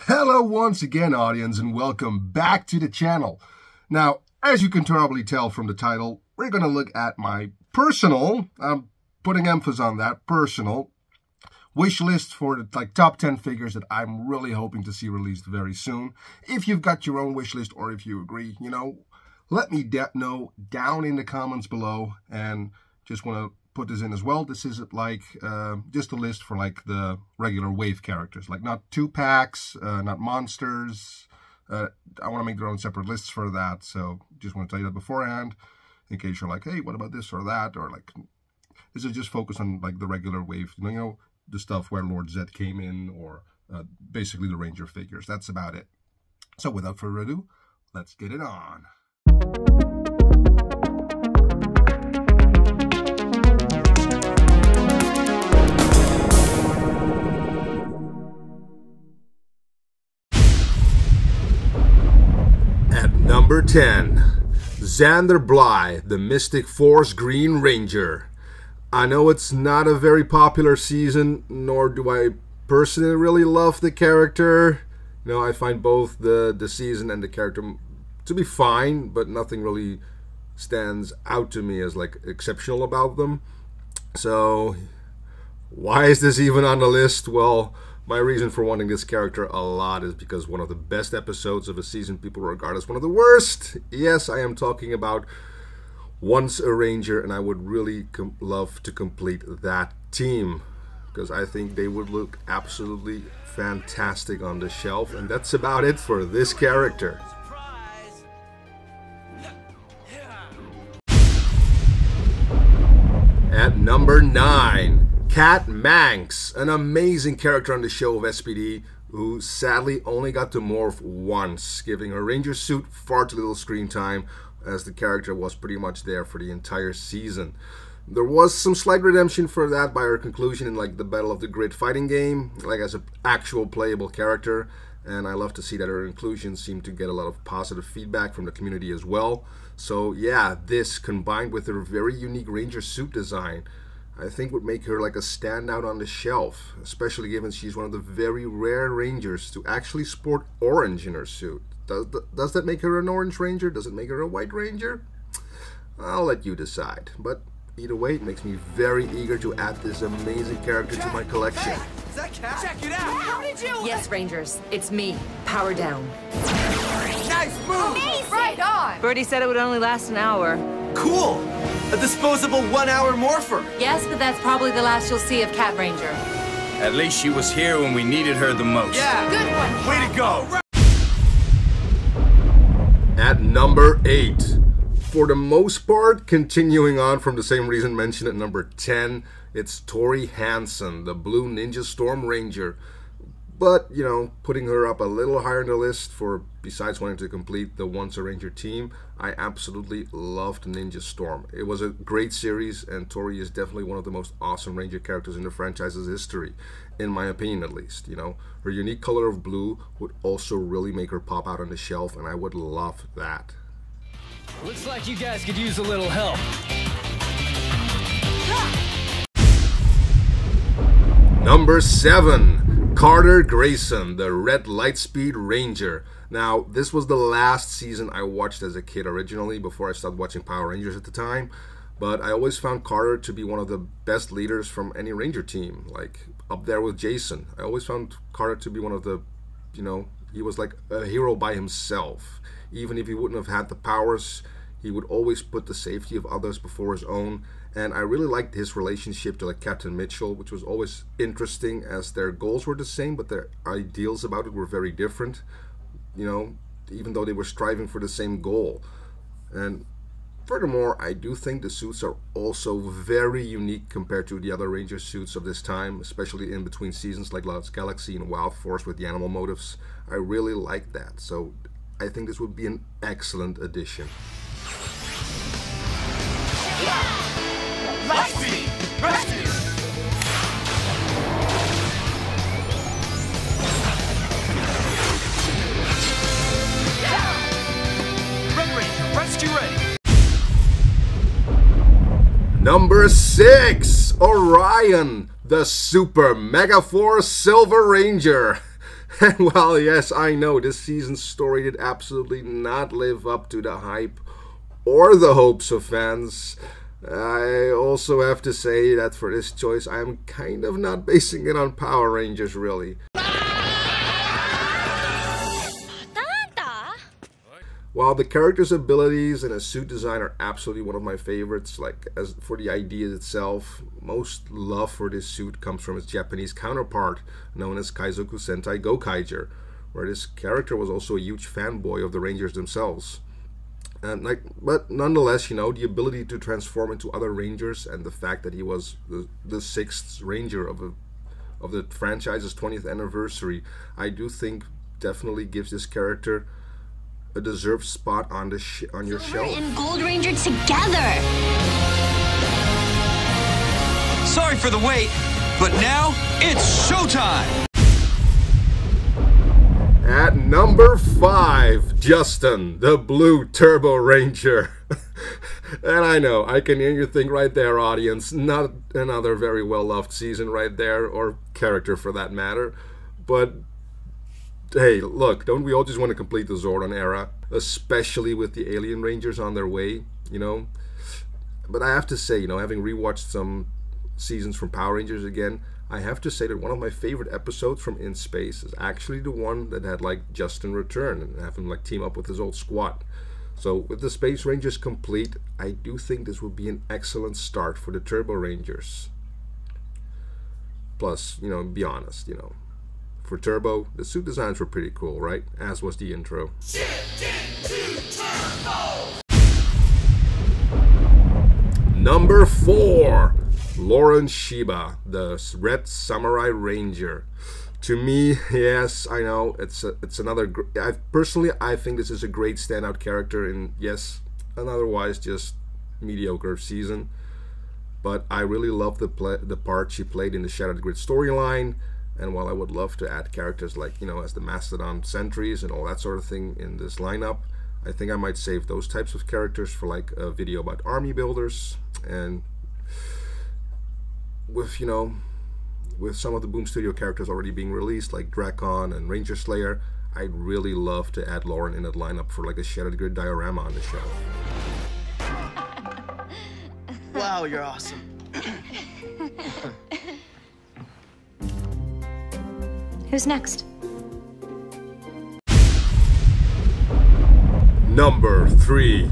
Hello once again, audience, and welcome back to the channel. Now, as you can probably tell from the title, we're going to look at my personal, I'm putting emphasis on that, personal, wish list for the top 10 figures that I'm really hoping to see released very soon. If you've got your own wish list or if you agree, let me know down in the comments below, and just want to put this in as well. This is just a list for the regular wave characters, not 2-packs, not monsters. I want to make their own separate lists for that, so just want to tell you that beforehand, in case you're like, hey, what about this or that, or this is just focused on the regular wave, the stuff where Lord Zed came in, or basically the Ranger figures. That's about it. So without further ado, let's get it on. Number 10, Xander Bly, the Mystic Force Green Ranger. I know it's not a very popular season, nor do I personally really love the character. I find both the season and the character to be fine, but nothing really stands out to me as exceptional about them. So why is this even on the list? Well, my reason for wanting this character a lot is because one of the best episodes of a season people regard as one of the worst. Yes, I am talking about Once a Ranger, and I would really love to complete that team, because I think they would look absolutely fantastic on the shelf, and that's about it for this character. At number 9, Cat Manx, an amazing character on the show of SPD, who sadly only got to morph once, giving her ranger suit far too little screen time, as the character was pretty much there for the entire season. There was some slight redemption for that by her conclusion in the Battle of the Grid fighting game, as an actual playable character, and I love to see that her inclusion seemed to get a lot of positive feedback from the community as well. So yeah, this combined with her very unique ranger suit design, I think would make her a standout on the shelf, especially given she's one of the very rare rangers to actually sport orange in her suit. Does that make her an orange ranger? Does it make her a white ranger? I'll let you decide. But either way, it makes me very eager to add this amazing character to my collection. Hey, is that Cat? Check it out! How did you? Yes, Rangers, it's me. Power down. Nice move! Amazing! Right on! Birdie said it would only last an hour. Cool! A disposable 1-hour morpher! Yes, but that's probably the last you'll see of Cat Ranger. At least she was here when we needed her the most. Yeah! Good one! Way to go! At number 8, for the most part, continuing on from the same reason mentioned at number 10, it's Tori Hansen, the Blue Ninja Storm Ranger. But, putting her up a little higher on the list for, besides wanting to complete the Once a Ranger team, I absolutely loved Ninja Storm. It was a great series, and Tori is definitely one of the most awesome Ranger characters in the franchise's history, in my opinion at least. Her unique color of blue would also really make her pop out on the shelf, and I would love that. Looks like you guys could use a little help. Number 7, Carter Grayson, the Red Lightspeed Ranger. Now, this was the last season I watched as a kid originally, before I started watching Power Rangers at the time. But I always found Carter to be one of the best leaders from any Ranger team, up there with Jason. I always found Carter to be one of the, he was like a hero by himself. Even if he wouldn't have had the powers, he would always put the safety of others before his own. And I really liked his relationship to Captain Mitchell, which was always interesting, as their goals were the same, but their ideals about it were very different. Even though they were striving for the same goal. And furthermore, I do think the suits are also very unique compared to the other Ranger suits of this time, especially in between seasons like Lost Galaxy and Wild Force with the animal motifs. I really like that, so I think this would be an excellent addition. Lightspeed! Rescue! Red Ranger, rescue ready! Number 6, Orion, the Super Mega Force Silver Ranger. And while, yes, I know this season's story did absolutely not live up to the hype or the hopes of fans, I also have to say that for this choice, I am kind of not basing it on Power Rangers, really. While the character's abilities and his suit design are absolutely one of my favorites, like as for the idea itself, most love for this suit comes from its Japanese counterpart, known as Kaizoku Sentai Gokaiger, where this character was also a huge fanboy of the Rangers themselves. And but nonetheless, you know, the ability to transform into other Rangers and the fact that he was the sixth Ranger of the franchise's 20th anniversary, I do think definitely gives this character a deserved spot on the on your Silver shelf. and Gold Ranger together. Sorry for the wait, but now it's showtime! At number 5, Justin, the Blue Turbo Ranger. And I know, I can hear you think right there, audience, not another very well-loved season right there, or character for that matter, but hey, look, don't we all just want to complete the Zordon era? Especially with the Alien Rangers on their way, you know? But I have to say, you know, having rewatched some seasons from Power Rangers again, I have to say that one of my favorite episodes from In Space is actually the one that had, like, Justin return and have him, like, team up with his old squad. So, with the Space Rangers complete, I do think this would be an excellent start for the Turbo Rangers. Plus, you know, be honest, you know, for Turbo, the suit designs were pretty cool, right? As was the intro. Number 4, Lauren Shiba, the Red Samurai Ranger. To me, yes, I know it's another. I think this is a great standout character in, yes, an otherwise just mediocre season. But I really love the part she played in the Shattered Grid storyline. And while I would love to add characters like, you know, as the Mastodon Sentries and all that sort of thing in this lineup, I think I might save those types of characters for like a video about army builders. And with, you know, with some of the Boom Studio characters already being released, like Drakon and Ranger Slayer, I'd really love to add Lauren in that lineup for like a Shattered Grid diorama on the show. Wow, you're awesome. Who's next? Number 3,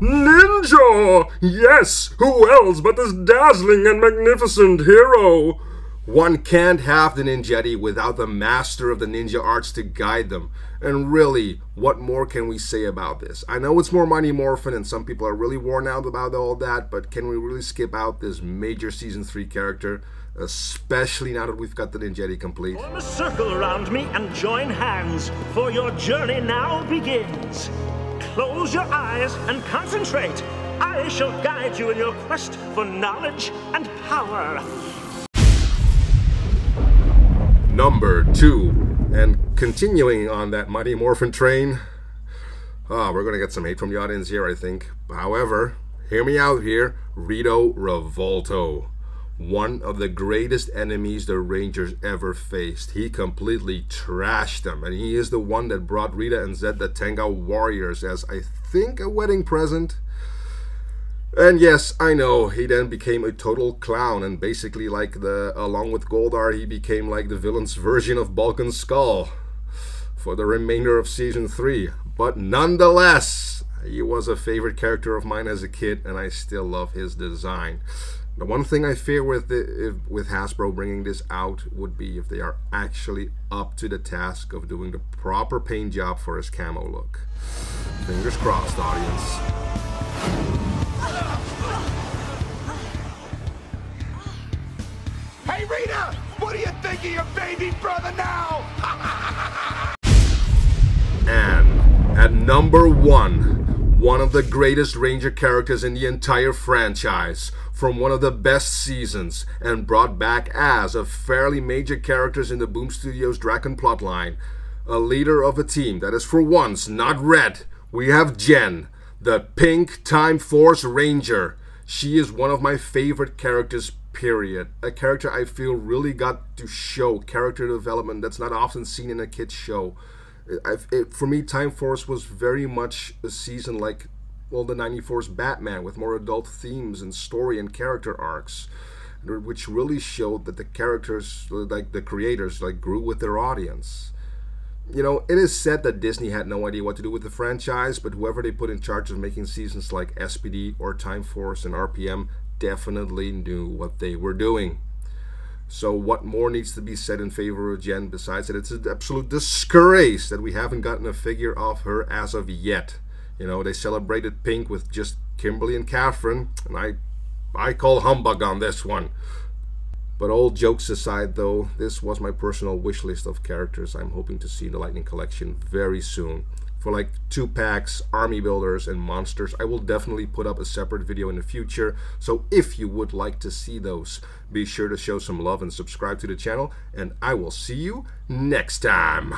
Ninja! Yes, who else but this dazzling and magnificent hero? One can't have the Ninjetti without the master of the ninja arts to guide them. And really, what more can we say about this? I know it's more Mighty Morphin and some people are really worn out about all that, but can we really skip out this major Season 3 character? Especially now that we've got the Ninjetti complete. Form a circle around me and join hands, for your journey now begins. Close your eyes and concentrate. I shall guide you in your quest for knowledge and power. Number 2, and continuing on that Mighty Morphin train, we're gonna get some hate from the audience here, I think. However, hear me out here, Rito Revolto. One of the greatest enemies the Rangers ever faced. He completely trashed them, and he is the one that brought Rita and Zed the Tenga Warriors as, I think, a wedding present. And yes, I know, he then became a total clown, and basically, like, along with Goldar, he became like the villain's version of Balkan Skull for the remainder of Season 3. But nonetheless, he was a favorite character of mine as a kid, and I still love his design. The one thing I fear with Hasbro bringing this out would be if they are actually up to the task of doing the proper paint job for his camo look. Fingers crossed, audience. Hey Rita, what do you think of your baby brother now? And at number 1, one of the greatest Ranger characters in the entire franchise, from one of the best seasons, and brought back as a fairly major characters in the Boom Studios Draken plotline, a leader of a team that is for once not red. We have Jen, the Pink Time Force Ranger. She is one of my favorite characters, period. A character I feel really got to show character development that's not often seen in a kids show. For me, Time Force was very much a season like, well, the 94's Batman, with more adult themes and story and character arcs, which really showed that the characters, like the creators, like grew with their audience. You know, it is said that Disney had no idea what to do with the franchise, but whoever they put in charge of making seasons like SPD or Time Force and RPM definitely knew what they were doing. So what more needs to be said in favor of Jen besides that it's an absolute disgrace that we haven't gotten a figure of her as of yet. You know, they celebrated Pink with just Kimberly and Catherine, and I call humbug on this one. But all jokes aside though, this was my personal wish list of characters I'm hoping to see in the Lightning Collection very soon. For like 2-packs, army builders, and monsters, I will definitely put up a separate video in the future. So if you would like to see those, be sure to show some love and subscribe to the channel, and I will see you next time.